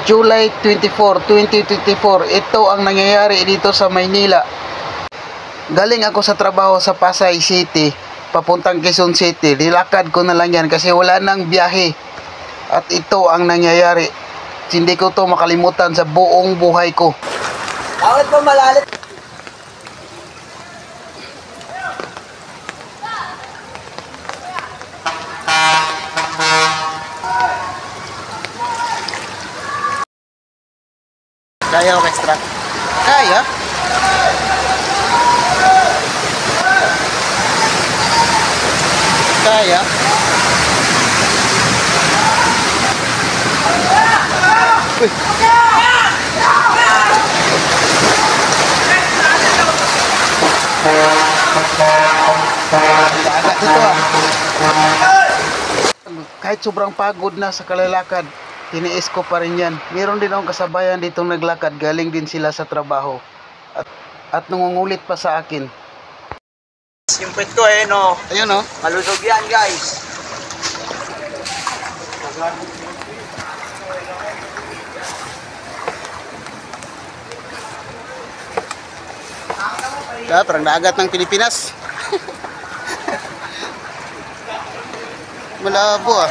July 24, 2024. Ito ang nangyayari dito sa Maynila. Galing ako sa trabaho sa Pasay City, papuntang Quezon City. Nilakad ko na lang yan kasi wala nang biyahe. At ito ang nangyayari. Hindi ko to makalimutan sa buong buhay ko. Bakit ba malalit? Kaya o extra? Kaya? Kaya? Uy. Agak dito ah. Kahit sobrang pagod na sa kalalakad, tiniis ko pa rin yan. Meron din akong kasabayan ditong naglakad, galing din sila sa trabaho. At nangungulit pa sa akin. Yung pet ko eh, no? Ayun no? Malusog yan, guys. Parang dagat ng Pilipinas. Malabo ah.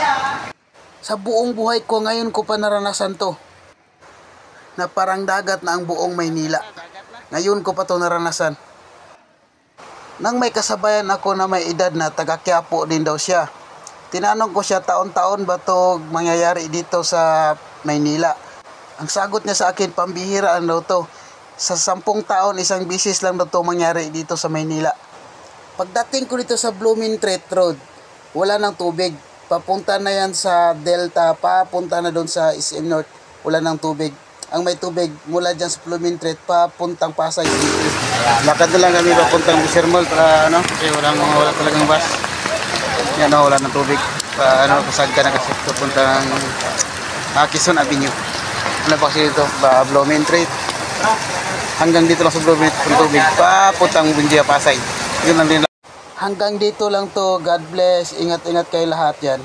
Sa buong buhay ko ngayon ko pa naranasan to. Na parang dagat na ang buong Maynila. Ngayon ko pa to naranasan. Nang may kasabayan ako na may edad na taga Quiapo din daw siya. Tinanong ko siya, taon-taon ba to mangyayari dito sa Maynila? Ang sagot niya sa akin, pambihiraan daw to. Sa 10 taon, isang bisis lang daw to mangyari dito sa Maynila. Pagdating ko dito sa Blooming Treat Road, wala nang tubig. Papunta na yan sa Delta, papunta na doon sa SM North, wala nang tubig. Ang may tubig mula dyan sa Blooming Treat, papuntang Pasay City. Lakad na lang kami papuntang Bisher Mall para ano, kasi wala talagang bus. Yan o, wala nang tubig. Pasag ka na kasi papuntang Quezon Avenue. Ano pa kasi dito? Blooming Treat. Hanggang dito lang sa Blooming Treat tubig, papuntang Bundia Pasay. Yun lang din. Hanggang dito lang to. God bless. Ingat-ingat kayo lahat yan.